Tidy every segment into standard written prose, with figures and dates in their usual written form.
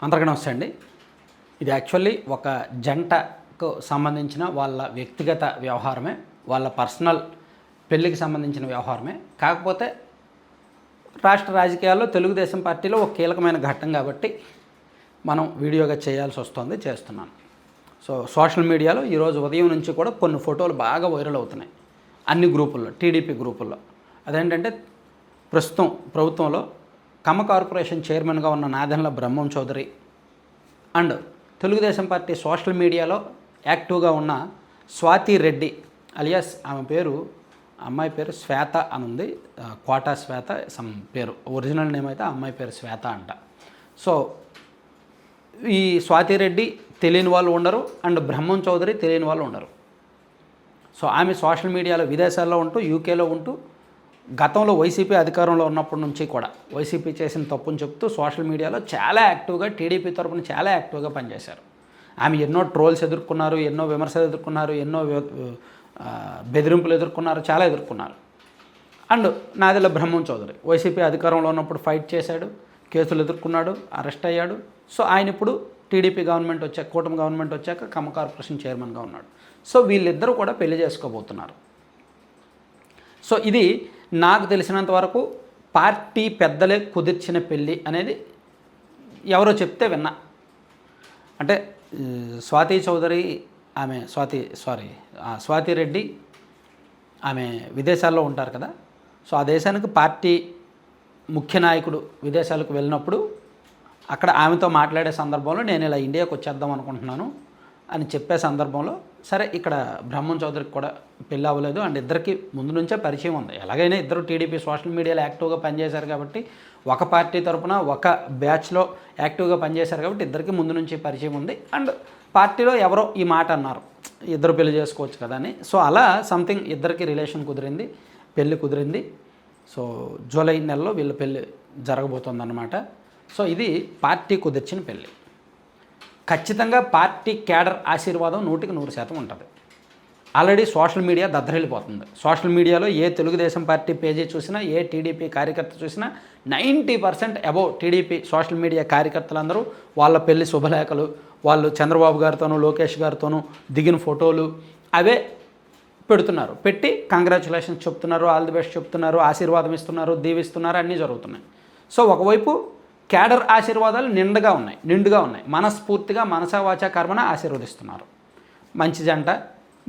అందరికీ నమస్తే అండి. ఇది యాక్చువల్లీ ఒక జంటకు సంబంధించిన వాళ్ళ వ్యక్తిగత వ్యవహారమే, వాళ్ళ పర్సనల్ పెళ్ళికి సంబంధించిన వ్యవహారమే. కాకపోతే రాష్ట్ర రాజకీయాల్లో తెలుగుదేశం పార్టీలో ఒక కీలకమైన ఘట్టం కాబట్టి మనం వీడియోగా చేయాల్సి వస్తుంది, చేస్తున్నాను. సోషల్ మీడియాలో ఈరోజు ఉదయం నుంచి కూడా కొన్ని ఫోటోలు బాగా వైరల్ అవుతున్నాయి అన్ని గ్రూపుల్లో, టీడీపీ గ్రూపుల్లో. అదేంటంటే ప్రస్తుతం ప్రభుత్వంలో కమ్మ కార్పొరేషన్ చైర్మన్గా ఉన్న Nadendla Brahmam Chowdary and Telugu Desam party social మీడియాలో యాక్టివ్గా ఉన్న స్వాతి రెడ్డి అలియాస్, అమ్మాయి పేరు శ్వేత అని ఉంది, కోటా శ్వేత సమ్ పేరు, ఒరిజినల్ నేమ్ అయితే అమ్మాయి పేరు శ్వేత అంట. సో ఈ స్వాతి రెడ్డి తెలియని వాళ్ళు ఉండరు అండ్ బ్రహ్మం చౌదరి తెలియని వాళ్ళు ఉండరు. సో ఆమె సోషల్ మీడియాలో విదేశాల్లో ఉంటూ, యూకేలో ఉంటూ, గతంలో వైసీపీ అధికారంలో ఉన్నప్పటి నుంచి కూడా వైసీపీ చేసిన తప్పుని చెప్తూ సోషల్ మీడియాలో చాలా యాక్టివ్గా, టీడీపీ తరపున చాలా యాక్టివ్గా పనిచేశారు. ఆమె ఎన్నో ట్రోల్స్ ఎదుర్కొన్నారు, ఎన్నో విమర్శలు ఎదుర్కొన్నారు, ఎన్నో బెదిరింపులు ఎదుర్కొన్నారు, చాలా ఎదుర్కొన్నారు. అండ్ నాదెండ్ల బ్రహ్మం చౌదరి వైసీపీ అధికారంలో ఉన్నప్పుడు ఫైట్ చేశాడు, కేసులు ఎదుర్కొన్నాడు, అరెస్ట్ అయ్యాడు. సో ఆయన ఇప్పుడు టీడీపీ గవర్నమెంట్ వచ్చాక, కూటమి గవర్నమెంట్ వచ్చాక కమ్మ కార్పొరేషన్ చైర్మన్గా ఉన్నాడు. సో వీళ్ళిద్దరూ కూడా పెళ్లి చేసుకోబోతున్నారు. సో ఇది నాకు తెలిసినంత వరకు పార్టీ పెద్దలే కుదిర్చిన పెళ్ళి అనేది ఎవరో చెప్తే విన్నా. అంటే స్వాతి రెడ్డి ఆమె విదేశాల్లో ఉంటారు కదా. సో ఆ దేశానికి పార్టీ ముఖ్య నాయకుడు విదేశాలకు వెళ్ళినప్పుడు అక్కడ ఆమెతో మాట్లాడే సందర్భంలో నేను ఇలా ఇండియాకి వచ్చేద్దాం అనుకుంటున్నాను అని చెప్పే సందర్భంలో, సరే ఇక్కడ బ్రహ్మం చౌదరికి కూడా పెళ్ళి అవ్వలేదు అండ్ ఇద్దరికి ముందు నుంచే పరిచయం ఉంది. ఎలాగైనా ఇద్దరు టీడీపీ సోషల్ మీడియాలో యాక్టివ్గా పనిచేశారు కాబట్టి, ఒక పార్టీ తరపున ఒక బ్యాచ్లో యాక్టివ్గా పనిచేశారు కాబట్టి ఇద్దరికి ముందు నుంచి పరిచయం ఉంది. అండ్ పార్టీలో ఎవరో ఈ మాట అన్నారు, ఇద్దరు పెళ్లి చేసుకోవచ్చు కదా అని. సో అలా సంథింగ్ ఇద్దరికి రిలేషన్ కుదిరింది, పెళ్ళి కుదిరింది. సో జూలై నెలలో వీళ్ళ పెళ్ళి జరగబోతోందన్నమాట. సో ఇది పార్టీ కుదిర్చిన పెళ్ళి. ఖచ్చితంగా పార్టీ క్యాడర్ ఆశీర్వాదం 100% ఉంటుంది. ఆల్రెడీ సోషల్ మీడియా దద్దరిల్లిపోతుంది. సోషల్ మీడియాలో ఏ తెలుగుదేశం పార్టీ పేజీ చూసినా, ఏ టీడీపీ కార్యకర్త చూసినా 90% అబౌవ్ టీడీపీ సోషల్ మీడియా కార్యకర్తలందరూ వాళ్ళ పెళ్లి శుభలేఖలు, వాళ్ళు చంద్రబాబు గారితోనూ లోకేష్ గారితోనూ దిగిన ఫోటోలు అవే పెడుతున్నారు. పెట్టి కంగ్రాచులేషన్స్ చెప్తున్నారు, ఆల్ ది బెస్ట్ చెప్తున్నారు, ఆశీర్వాదం ఇస్తున్నారు, దీవిస్తున్నారు, అన్నీ జరుగుతున్నాయి. సో ఒకవైపు క్యాడర్ ఆశీర్వాదాలు నిండుగా ఉన్నాయి. మనస్ఫూర్తిగా మనసా కర్మన ఆశీర్వదిస్తున్నారు, మంచి జంట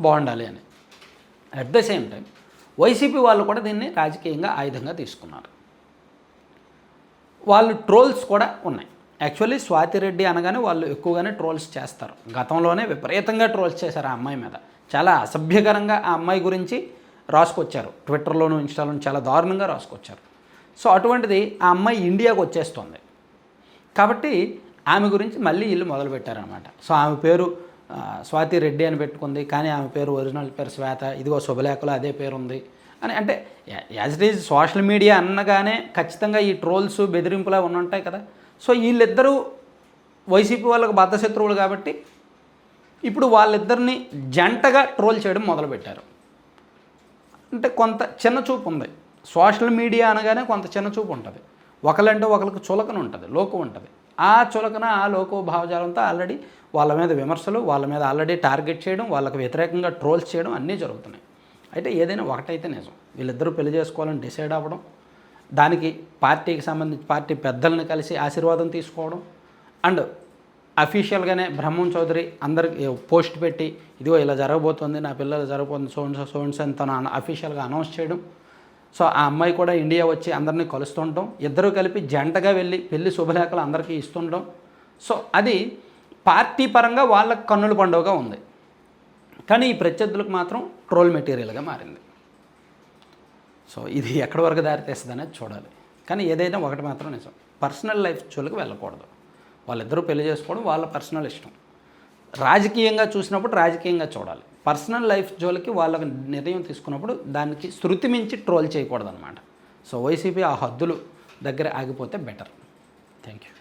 బాగుండాలి అని. At the same time YCP వాళ్ళు కూడా దీన్ని రాజకీయంగా ఆయుధంగా తీసుకున్నారు. వాళ్ళు ట్రోల్స్ కూడా ఉన్నాయి. యాక్చువల్లీ స్వాతి రెడ్డి అనగానే వాళ్ళు ఎక్కువగానే ట్రోల్స్ చేస్తారు. గతంలోనే విపరీతంగా ట్రోల్స్ చేశారు ఆ అమ్మాయి మీద. చాలా అసభ్యకరంగా ఆ అమ్మాయి గురించి రాసుకొచ్చారు, ట్విట్టర్లోను ఇన్స్టాలోను చాలా దారుణంగా రాసుకొచ్చారు. సో అటువంటిది ఆ అమ్మాయి ఇండియాకు వచ్చేస్తుంది కాబట్టి ఆమె గురించి మళ్ళీ వీళ్ళు మొదలుపెట్టారనమాట. సో ఆమె పేరు స్వాతి రెడ్డి అని పెట్టుకుంది, కానీ ఆమె పేరు ఒరిజినల్ పేరు శ్వేత, ఇదిగో శుభలేఖలో అదే పేరు ఉంది అని. అంటే as it is social media అన్నగానే ఖచ్చితంగా ఈ ట్రోల్స్, బెదిరింపులా ఉంటాయి కదా. సో వీళ్ళిద్దరూ వైసీపీ వాళ్ళకు బద్ధశత్రువులు కాబట్టి ఇప్పుడు వాళ్ళిద్దరిని జంటగా ట్రోల్ చేయడం మొదలుపెట్టారు. అంటే కొంత చిన్న చూపు ఉంది. సోషల్ మీడియా అనగానే కొంత చిన్న చూపు ఉంటుంది. ఒకళ్ళంటే ఒకరికి చులకన ఉంటుంది, లోకు ఉంటుంది. ఆ చులకన, ఆ లోకు భావజాలంతో ఆల్రెడీ వాళ్ళ మీద విమర్శలు, వాళ్ళ మీద ఆల్రెడీ టార్గెట్ చేయడం, వాళ్ళకి వ్యతిరేకంగా ట్రోల్స్ చేయడం అన్నీ జరుగుతున్నాయి. అయితే ఏదైనా ఒకటైతే నిజం, వీళ్ళిద్దరూ పెళ్లి చేసుకోవాలని డిసైడ్ అవ్వడం, దానికి పార్టీకి సంబంధించి పార్టీ పెద్దలను కలిసి ఆశీర్వాదం తీసుకోవడం, అండ్ అఫీషియల్గానే బ్రహ్మం చౌదరి అందరికి పోస్ట్ పెట్టి ఇదిగో ఇలా జరగబోతుంది, నా పిల్లలు జరగబోతుంది సోన్స్ అని తను అఫీషియల్గా అనౌన్స్ చేయడం. సో ఆ అమ్మాయి కూడా ఇండియా వచ్చి అందరినీ కలుస్తుంటాం, ఇద్దరూ కలిపి జంటగా వెళ్ళి పెళ్లి శుభలేఖలు అందరికీ ఇస్తుంటాం. సో అది పార్టీ పరంగా వాళ్ళకి కన్నుల పండుగగా ఉంది. కానీ ఈ ప్రత్యర్థులకు మాత్రం ట్రోల్ మెటీరియల్గా మారింది. సో ఇది ఎక్కడి వరకు దారితీస్తుంది అనేది చూడాలి. కానీ ఏదైనా ఒకటి మాత్రం నిజం, పర్సనల్ లైఫ్ జోలికి వెళ్ళకూడదు. వాళ్ళిద్దరూ పెళ్లి చేసుకోవడం వాళ్ళ పర్సనల్ ఇష్టం. రాజకీయంగా చూసినప్పుడు రాజకీయంగా చూడాలి. పర్సనల్ లైఫ్ జోలికి వాళ్ళకి నిర్ణయం తీసుకున్నప్పుడు దానికి శృతి మించి ట్రోల్ చేయకూడదు అనమాట. సో వైసీపీ ఆ హద్దులు దగ్గర ఆగిపోతే బెటర్. Thank you.